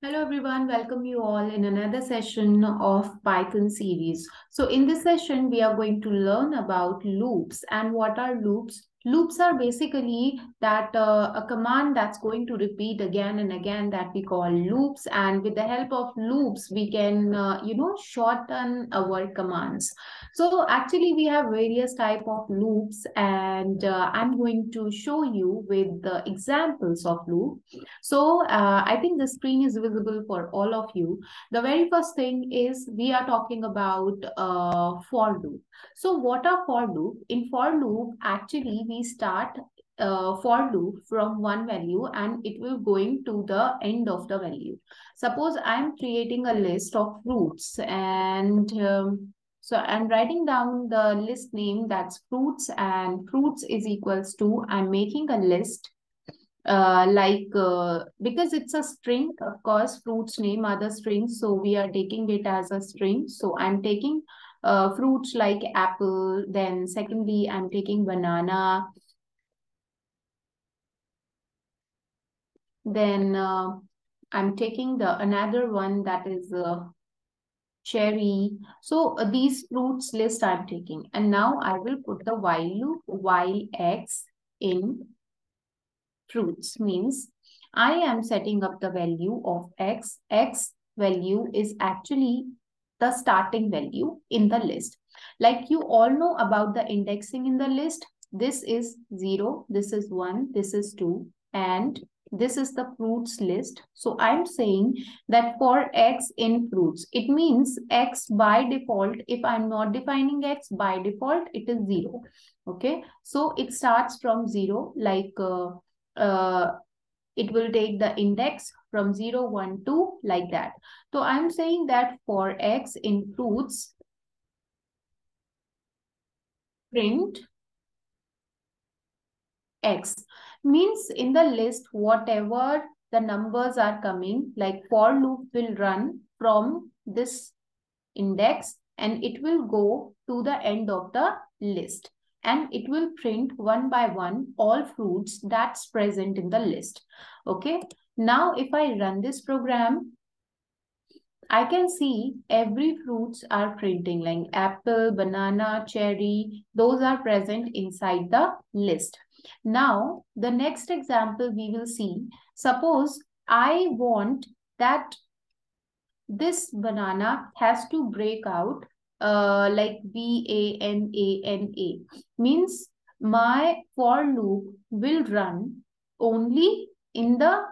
Hello everyone, welcome you all in another session of Python series. So in this session, we are going to learn about loops. And what are loops? Loops are basically that a command that's going to repeat again and again that we call loops. And with the help of loops, we can, shorten our commands. So actually we have various type of loops and I'm going to show you with the examples of loop. So I think the screen is visible for all of you. The very first thing is we are talking about for loop. So what are for loop? In for loop, actually we start for loop from one value and it will going to the end of the value. Suppose I'm creating a list of fruits and so I'm writing down the list name that's fruits and fruits is equals to I'm making a list because it's a string, of course fruits name are the strings, so we are taking it as a string. So I'm taking fruits like apple, then secondly I'm taking banana, then I'm taking the another one that is cherry. So these fruits list I'm taking, and now I will put the while loop while x in fruits means I am setting up the value of x. X value is actually the starting value in the list. Like you all know about the indexing in the list. This is 0, this is 1, this is 2, and this is the fruits list. So I'm saying that for x in fruits, it means x by default. If I'm not defining x by default, it is 0. Okay, so it starts from 0, uh, it will take the index from 0, 1, 2 like that. So I'm saying that for x in fruits, print x means in the list, whatever the numbers are coming, like for loop will run from this index and it will go to the end of the list and it will print one by one all fruits that's present in the list. Okay, now if I run this program, I can see every fruits are printing like apple, banana, cherry, those are present inside the list. Now the next example we will see, suppose I want that this banana has to break out like BANANA means my for loop will run only in the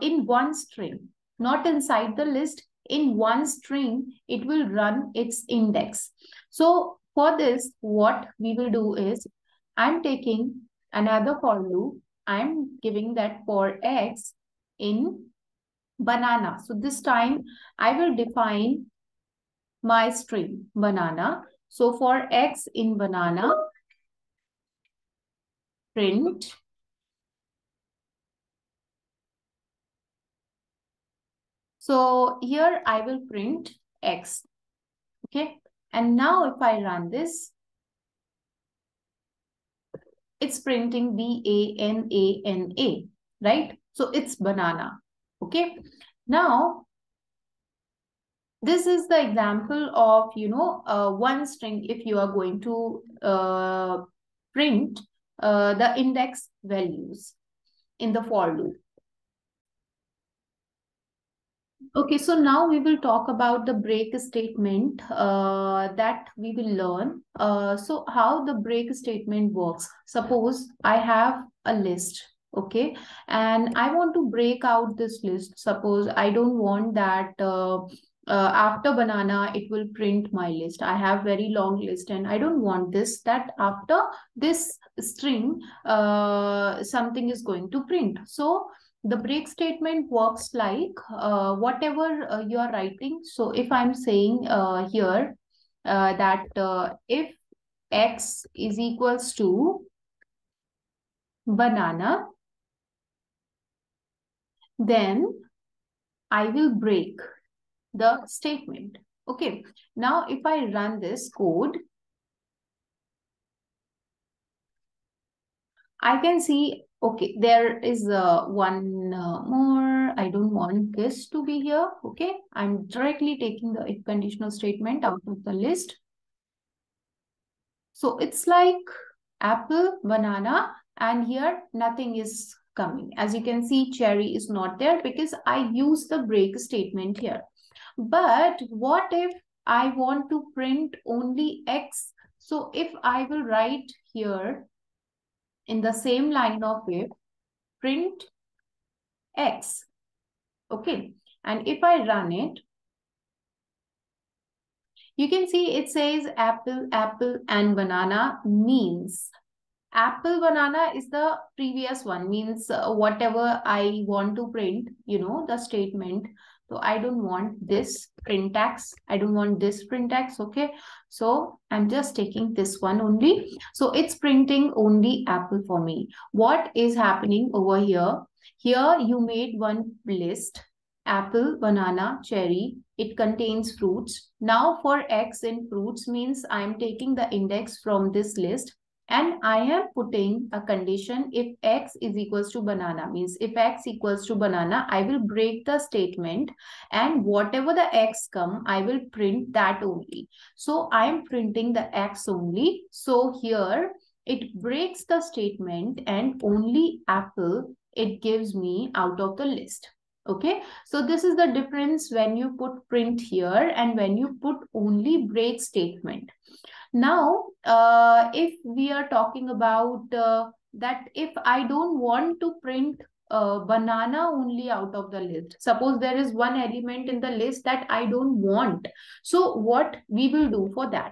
in one string, not inside the list. In one string, it will run its index. So for this, what we will do is I'm taking another for loop. I'm giving that for x in banana. So this time I will define my string banana. So for x in banana, print. So here I will print x. Okay. And now if I run this, it's printing BANANA, right? So it's banana. Okay. Now, this is the example of, one string if you are going to print the index values in the for loop. Okay, so now we will talk about the break statement that we will learn. So how the break statement works. Suppose I have a list, okay, and I want to break out this list. Suppose I don't want that after banana, it will print my list. I have very long list and I don't want this, that after this string, something is going to print. So the break statement works like whatever you are writing. So if I'm saying here that if x is equals to banana, then I will break the statement. Okay. Now if I run this code, I can see, okay, there is one more I don't want this to be here. Okay, I'm directly taking the if conditional statement out of the list. So it's like apple, banana, and here nothing is coming. As you can see, cherry is not there because I use the break statement here. But what if I want to print only X? So if I will write here in the same line of if, print X. Okay. And if I run it, you can see it says apple, apple, and banana means apple, banana is the previous one, means whatever I want to print, the statement. So I don't want this print X. I don't want this print X. Okay. So I'm just taking this one only. So it's printing only apple for me. What is happening over here? Here you made one list. Apple, banana, cherry. It contains fruits. Now for X in fruits means I'm taking the index from this list. And I am putting a condition if X is equals to banana, means if X equals to banana, I will break the statement and whatever the X come, I will print that only. So I am printing the X only. So here it breaks the statement and only apple it gives me out of the list. Okay, so this is the difference when you put print here and when you put only break statement. Now, if we are talking about that if I don't want to print banana only out of the list, suppose there is one element in the list that I don't want. So what we will do for that?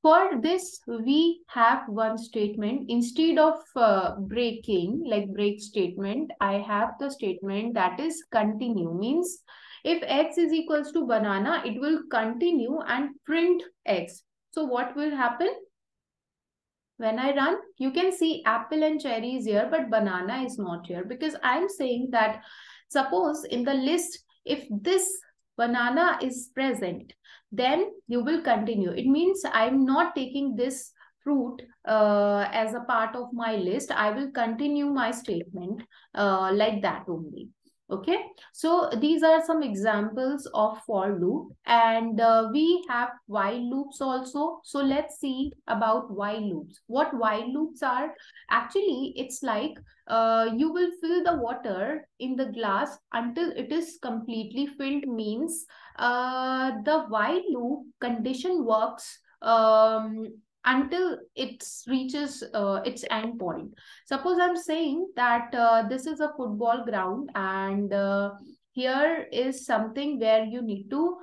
For this, we have one statement. Instead of breaking, like break statement, I have the statement that is continue. Means if X is equals to banana, it will continue and print X. So what will happen? When I run, you can see apple and cherry is here, but banana is not here because I'm saying that suppose in the list, if this banana is present, then you will continue. It means I'm not taking this fruit as a part of my list. I will continue my statement like that only. Okay, so these are some examples of for loop, and we have while loops also. So let's see about while loops. What while loops are? Actually, it's like you will fill the water in the glass until it is completely filled, means the while loop condition works until it reaches its end point. Suppose I'm saying that this is a football ground and here is something where you need to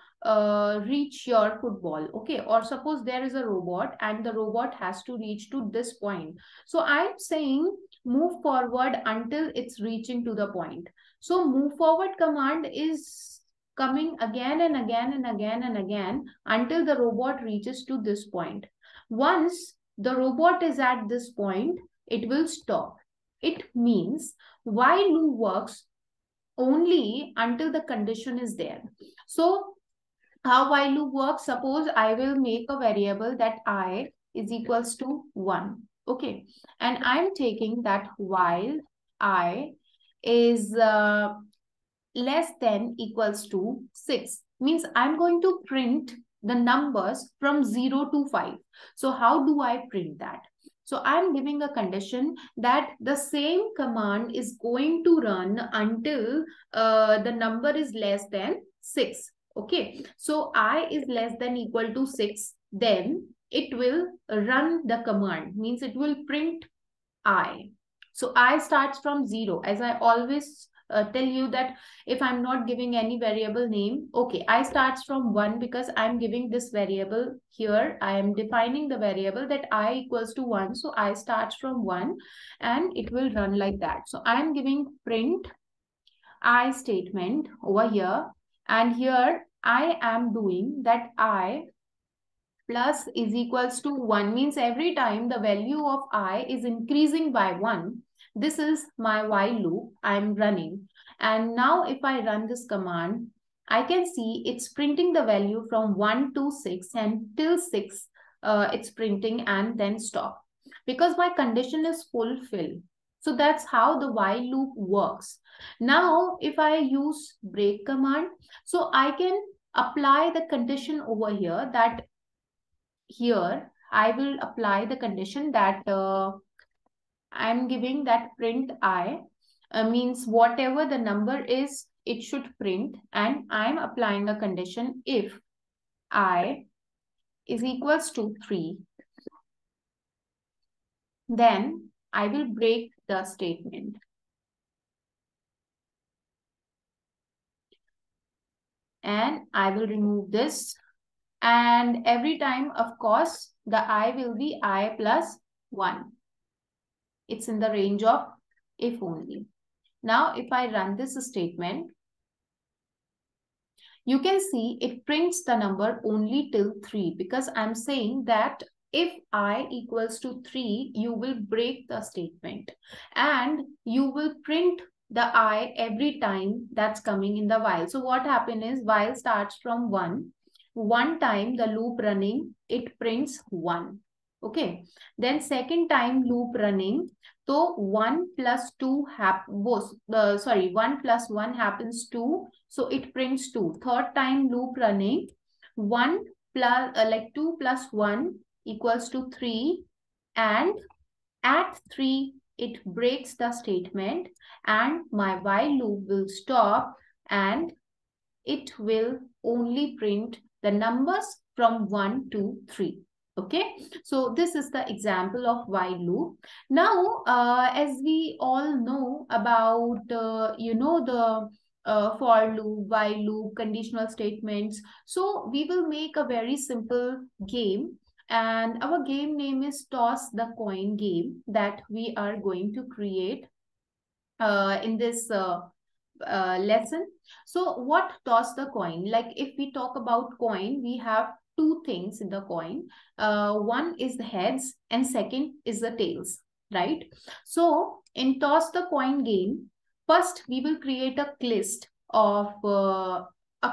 reach your football. Okay. Or suppose there is a robot and the robot has to reach to this point. So I'm saying move forward until it's reaching to the point. So move forward command is coming again and again and again and again until the robot reaches to this point. Once the robot is at this point, it will stop. It means while loop works only until the condition is there. So how while loop works? Suppose I will make a variable that I is equals to 1. Okay. And I'm taking that while I is less than equals to 6. Means I'm going to print the numbers from 0 to 5. So how do I print that? So I'm giving a condition that the same command is going to run until the number is less than 6. Okay. So I is less than equal to 6. Then it will run the command. Means it will print I. So I starts from 0. As I always tell you that if I'm not giving any variable name, okay, I starts from 1 because I'm giving this variable here. I am defining the variable that I equals to 1. So I starts from 1 and it will run like that. So I'm giving print I statement over here, and here I am doing that I plus is equals to 1, means every time the value of I is increasing by 1. This is my while loop I'm running. And now if I run this command, I can see it's printing the value from 1 to 6 and till 6 it's printing and then stop. Because my condition is fulfilled. So that's how the while loop works. Now, if I use break command, so I can apply the condition over here, that here I will apply the condition that I'm giving that print I, means whatever the number is, it should print, and I'm applying a condition if I is equals to 3, then I will break the statement. And I will remove this. And every time, of course, the I will be I plus 1. It's in the range of if only. Now, if I run this statement, you can see it prints the number only till 3, because I'm saying that if I equals to 3, you will break the statement and you will print the I every time that's coming in the while. So what happens is while starts from 1. One time the loop running, it prints 1. Okay. Then second time loop running, so 1 plus 2 1 plus 1 happens 2. So it prints 2. Third time loop running, 1 plus 2 plus 1 equals to 3. And at 3, it breaks the statement and my while loop will stop and it will only print the numbers from 1 to 3. Okay, so this is the example of while loop. Now, as we all know about, the for loop, while loop, conditional statements. So we will make a very simple game, and our game name is Toss the Coin game that we are going to create in this lesson. So what toss the coin? Like if we talk about coin, we have two things in the coin. One is the heads and second is the tails, right? So in toss the coin game, first we will create a list of a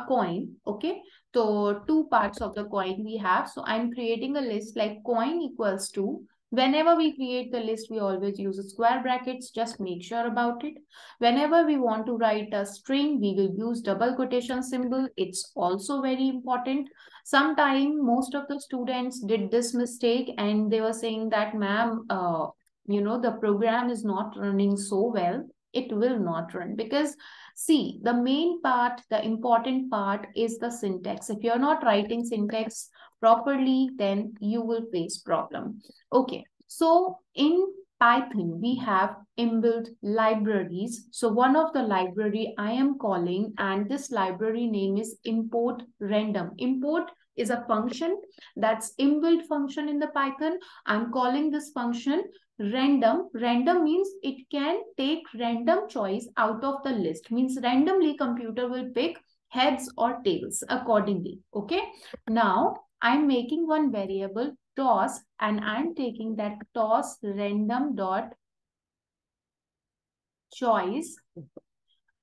coin. Okay, so two parts of the coin we have. So I'm creating a list like coin equals to. Whenever we create the list, we always use square brackets. Just make sure about it. Whenever we want to write a string, we will use double quotation symbol. It's also very important. Sometime most of the students did this mistake and they were saying that, ma'am, the program is not running so well. It will not run because see, the main part, the important part is the syntax. If you're not writing syntax properly, then you will face problem. Okay, so in Python, we have inbuilt libraries. So one of the library I am calling, and this library name is import random. Import is a function that's inbuilt function in the Python. I'm calling this function random. Random means it can take random choice out of the list. Means randomly computer will pick heads or tails accordingly. Okay. Now I'm making one variable toss and I'm taking that toss random dot choice.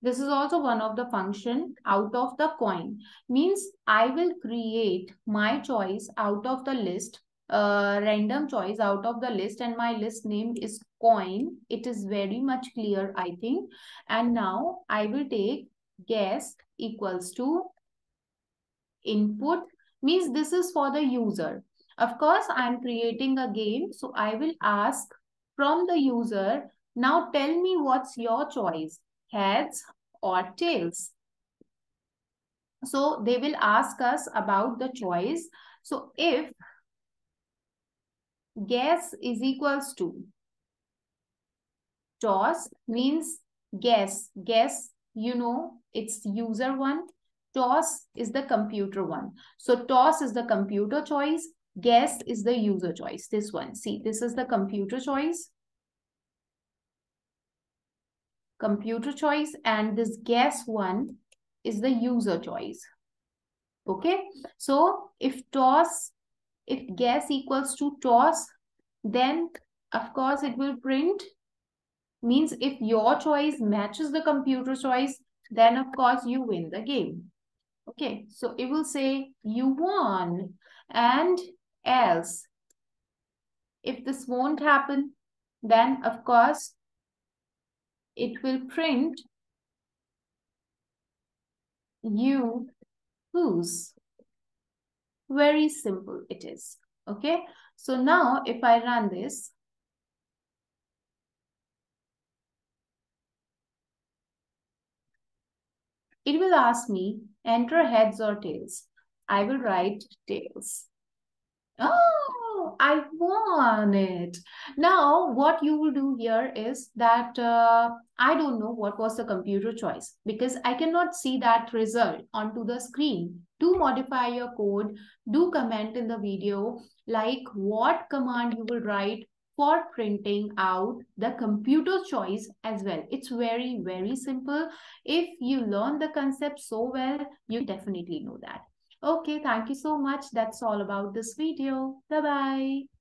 This is also one of the function out of the coin. Means I will create my choice out of the list, random choice out of the list, and my list name is coin. It is very much clear, I think. And now I will take guess equals to input, means this is for the user. Of course, I'm creating a game, so I will ask from the user, now tell me what's your choice, heads or tails. So they will ask us about the choice. So if guess is equals to toss, means guess, it's user one. Toss is the computer one. So toss is the computer choice. Guess is the user choice. This one. See, this is the computer choice. Computer choice, and this guess one is the user choice. Okay. So if guess equals to toss, then of course it will print. Means if your choice matches the computer choice, then of course you win the game. Okay, so it will say you won. And else, if this won't happen, then of course it will print you lose. Very simple it is. Okay. So now if I run this, it will ask me enter heads or tails. I will write tails. Oh, I won it. Now, what you will do here is that I don't know what was the computer choice because I cannot see that result onto the screen. Do modify your code. Do comment in the video like what command you will write for printing out the computer choice as well. It's very, very simple. If you learn the concept so well, you definitely know that. Okay, thank you so much. That's all about this video. Bye-bye.